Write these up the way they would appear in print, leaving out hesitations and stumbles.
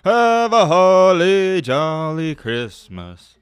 Have a holly jolly Christmas.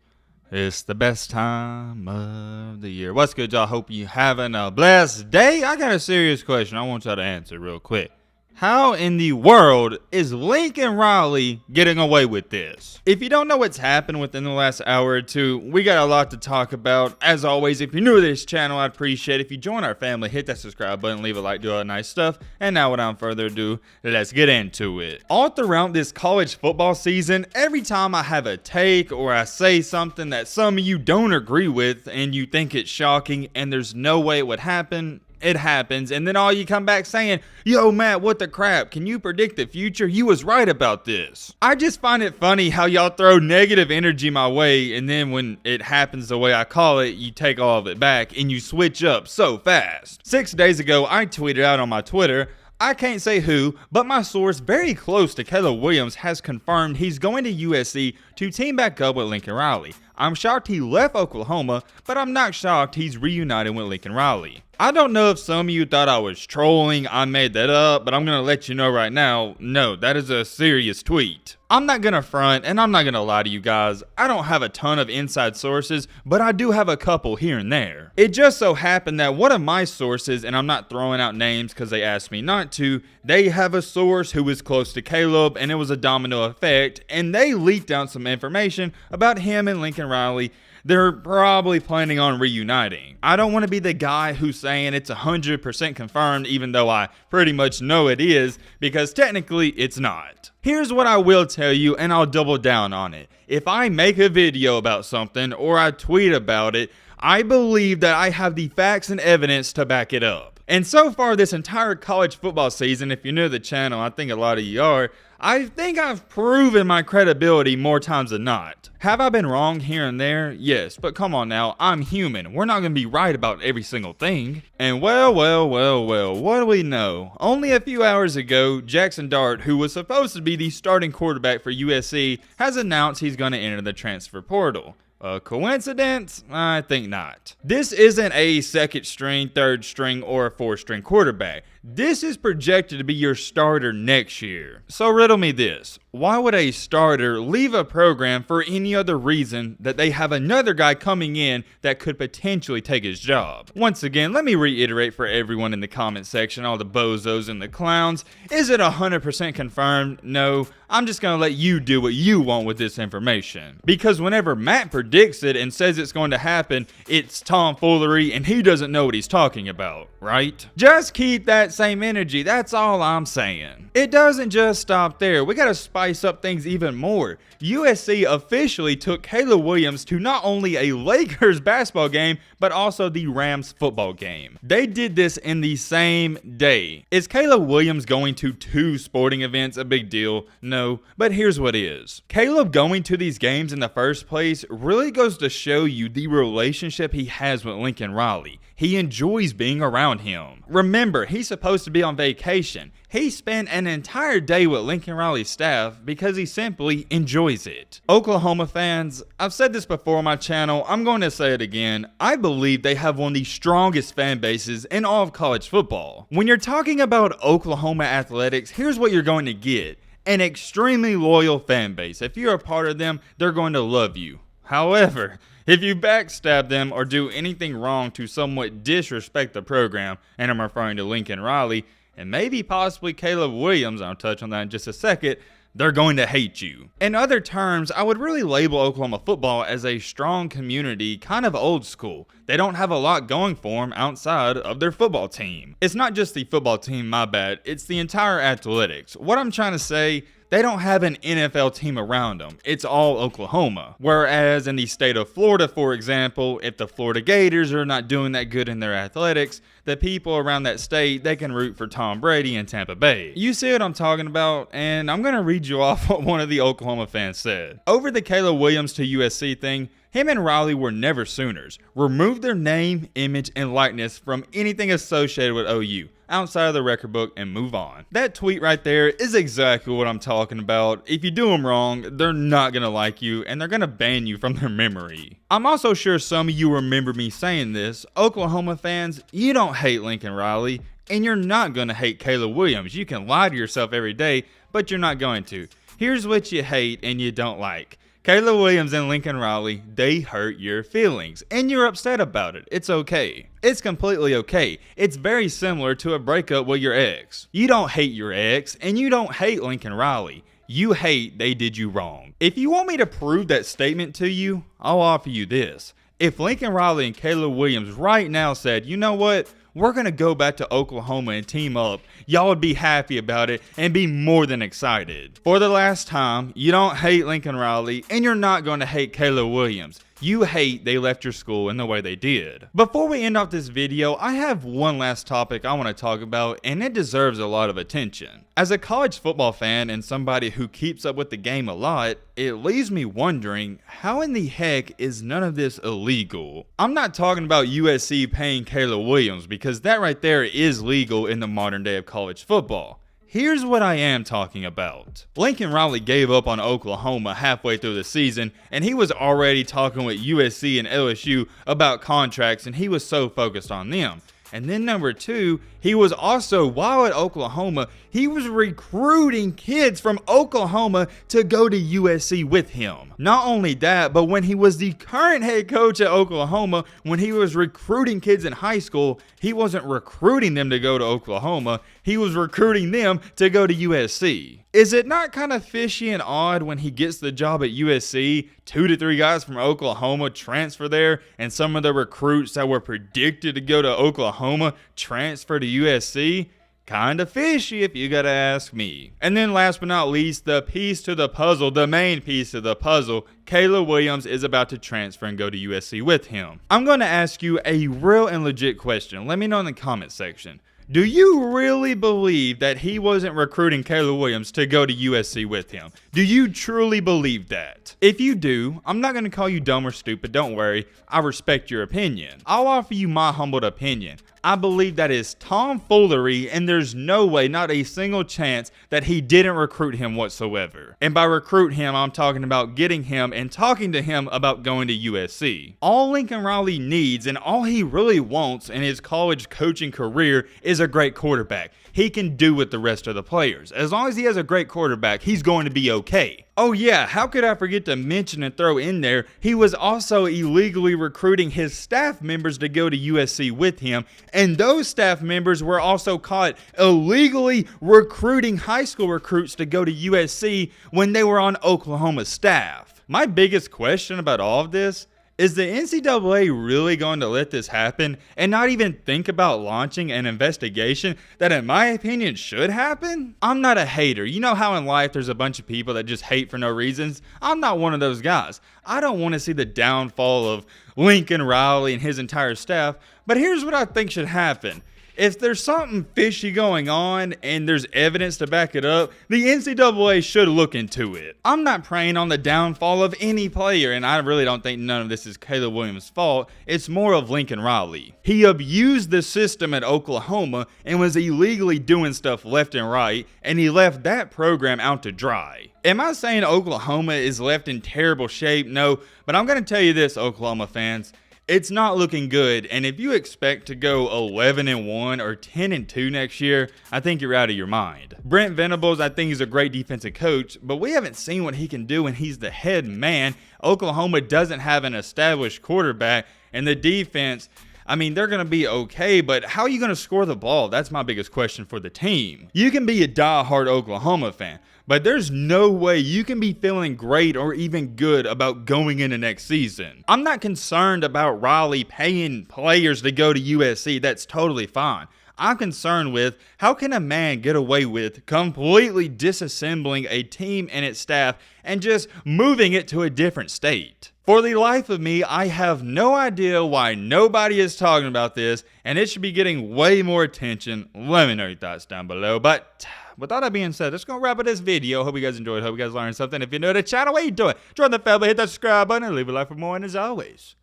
It's the best time of the year. What's good, y'all? Hope you having a blessed day. I got a serious question I want y'all to answer real quick. How in the world is Lincoln Riley getting away with this? If you don't know what's happened within the last hour or two, we got a lot to talk about. As always, if you're new to this channel, I'd appreciate it if you join our family, hit that subscribe button, leave a like, do all that nice stuff. And now without further ado, let's get into it. All throughout this college football season, every time I have a take or I say something that some of you don't agree with and you think it's shocking and there's no way it would happen, it happens, and then all you come back saying, yo Matt, what the crap, can you predict the future? You was right about this. I just find it funny how y'all throw negative energy my way, and then when it happens the way I call it, you take all of it back and you switch up so fast. 6 days ago, I tweeted out on my Twitter, I can't say who, but my source very close to Caleb Williams has confirmed he's going to USC to team back up with Lincoln Riley. I'm shocked he left Oklahoma, but I'm not shocked he's reunited with Lincoln Riley. I don't know if some of you thought I was trolling, I made that up, but I'm going to let you know right now, no, that is a serious tweet. I'm not going to front, and I'm not going to lie to you guys, I don't have a ton of inside sources, but I do have a couple here and there. It just so happened that one of my sources, and I'm not throwing out names because they asked me not to, they have a source who is close to Caleb, and it was a domino effect, and they leaked out some information about him and Lincoln Riley. They're probably planning on reuniting. I don't want to be the guy who's saying it's 100% confirmed, even though I pretty much know it is, because technically it's not. Here's what I will tell you, and I'll double down on it. If I make a video about something or I tweet about it, I believe that I have the facts and evidence to back it up. And so far this entire college football season, if you're new to the channel, I think a lot of you are, I think I've proven my credibility more times than not. Have I been wrong here and there? Yes, but come on now, I'm human. We're not going to be right about every single thing. And well, what do we know? Only a few hours ago, Jackson Dart, who was supposed to be the starting quarterback for USC, has announced he's going to enter the transfer portal. A coincidence? I think not. This isn't a second string, third string, or a fourth string quarterback. This is projected to be your starter next year. So riddle me this. Why would a starter leave a program for any other reason that they have another guy coming in that could potentially take his job? Once again, let me reiterate for everyone in the comment section, all the bozos and the clowns. Is it 100% confirmed? No. I'm just going to let you do what you want with this information. Because whenever Matt predicts it and says it's going to happen, it's tomfoolery and he doesn't know what he's talking about, right? Just keep that same energy, that's all I'm saying. It doesn't just stop there, we gotta spice up things even more. USC officially took Caleb Williams to not only a Lakers basketball game, but also the Rams football game. They did this in the same day. Is Caleb Williams going to 2 sporting events a big deal? No, but here's what is. Caleb going to these games in the first place really goes to show you the relationship he has with Lincoln Riley. He enjoys being around him. Remember, he's supposed to be on vacation. He spent an entire day with Lincoln Riley's staff because he simply enjoys it. Oklahoma fans, I've said this before on my channel, I'm going to say it again. I believe they have one of the strongest fan bases in all of college football. When you're talking about Oklahoma athletics, here's what you're going to get. An extremely loyal fan base. If you're a part of them, they're going to love you. However, if you backstab them or do anything wrong to somewhat disrespect the program, and I'm referring to Lincoln Riley, and maybe possibly Caleb Williams, I'll touch on that in just a second, they're going to hate you. In other terms, I would really label Oklahoma football as a strong community, kind of old school. They don't have a lot going for them outside of their football team. It's not just the football team, my bad, it's the entire athletics. What I'm trying to say, they don't have an NFL team around them. It's all Oklahoma. Whereas in the state of Florida, for example, if the Florida Gators are not doing that good in their athletics, the people around that state, they can root for Tom Brady in Tampa Bay. You see what I'm talking about? And I'm going to read you off what one of the Oklahoma fans said. Over the Caleb Williams to USC thing, him and Riley were never Sooners. Remove their name, image, and likeness from anything associated with OU. Outside of the record book and move on. That tweet right there is exactly what I'm talking about. If you do them wrong, they're not going to like you and they're going to ban you from their memory. I'm also sure some of you remember me saying this. Oklahoma fans, you don't hate Lincoln Riley and you're not going to hate Caleb Williams. You can lie to yourself every day, but you're not going to. Here's what you hate and you don't like. Caleb Williams and Lincoln Riley, they hurt your feelings, and you're upset about it. It's okay. It's completely okay. It's very similar to a breakup with your ex. You don't hate your ex, and you don't hate Lincoln Riley. You hate they did you wrong. If you want me to prove that statement to you, I'll offer you this. If Lincoln Riley and Caleb Williams right now said, you know what, we're going to go back to Oklahoma and team up, y'all would be happy about it and be more than excited. For the last time, you don't hate Lincoln Riley and you're not going to hate Caleb Williams. You hate they left your school in the way they did. Before we end off this video, I have one last topic I want to talk about, and it deserves a lot of attention. As a college football fan and somebody who keeps up with the game a lot, it leaves me wondering, how in the heck is none of this illegal? I'm not talking about USC paying Caleb Williams, because that right there is legal in the modern day of college football. Here's what I am talking about. Lincoln Riley gave up on Oklahoma halfway through the season, and he was already talking with USC and LSU about contracts, and he was so focused on them. And then number two, he was also, while at Oklahoma, he was recruiting kids from Oklahoma to go to USC with him. Not only that, but when he was the current head coach at Oklahoma, when he was recruiting kids in high school, he wasn't recruiting them to go to Oklahoma, he was recruiting them to go to USC. Is it not kind of fishy and odd when he gets the job at USC, 2 to 3 guys from Oklahoma transfer there, and some of the recruits that were predicted to go to Oklahoma transfer to USC? Kind of fishy if you gotta ask me. And then last but not least, the piece to the puzzle, the main piece of the puzzle, Caleb Williams is about to transfer and go to USC with him. I'm going to ask you a real and legit question. Let me know in the comment section. Do you really believe that he wasn't recruiting Caleb Williams to go to USC with him? Do you truly believe that? If you do, I'm not going to call you dumb or stupid, don't worry. I respect your opinion. I'll offer you my humbled opinion. I believe that is tomfoolery, and there's no way, not a single chance, that he didn't recruit him whatsoever. And by recruit him, I'm talking about getting him and talking to him about going to USC. All Lincoln Riley needs and all he really wants in his college coaching career is a great quarterback. He can do with the rest of the players. As long as he has a great quarterback, he's going to be okay. Oh yeah, how could I forget to mention and throw in there, he was also illegally recruiting his staff members to go to USC with him, and those staff members were also caught illegally recruiting high school recruits to go to USC when they were on Oklahoma staff. My biggest question about all of this is the NCAA really going to let this happen and not even think about launching an investigation that, in my opinion, should happen? I'm not a hater. You know how in life there's a bunch of people that just hate for no reasons? I'm not one of those guys. I don't want to see the downfall of Lincoln Riley and his entire staff, but here's what I think should happen. If there's something fishy going on and there's evidence to back it up, the NCAA should look into it. I'm not preying on the downfall of any player, and I really don't think none of this is Caleb Williams' fault. It's more of Lincoln Riley. He abused the system at Oklahoma and was illegally doing stuff left and right, and he left that program out to dry. Am I saying Oklahoma is left in terrible shape? No, but I'm going to tell you this, Oklahoma fans. It's not looking good, and if you expect to go 11-1 or 10-2 next year, I think you're out of your mind. Brent Venables, I think he's a great defensive coach, but we haven't seen what he can do when he's the head man. Oklahoma doesn't have an established quarterback, and the defense, I mean, they're going to be okay, but how are you going to score the ball? That's my biggest question for the team. You can be a diehard Oklahoma fan, but there's no way you can be feeling great or even good about going into next season. I'm not concerned about Riley paying players to go to USC. That's totally fine. I'm concerned with how can a man get away with completely disassembling a team and its staff and just moving it to a different state. For the life of me, I have no idea why nobody is talking about this, and it should be getting way more attention. Let me know your thoughts down below. But with all that being said, that's going to wrap up this video. Hope you guys enjoyed. Hope you guys learned something. If you're new to the channel, what are you doing? Join the family, hit that subscribe button, and leave a like for more. And as always,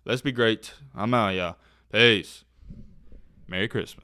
let's be great. I'm out, y'all. Peace. Merry Christmas.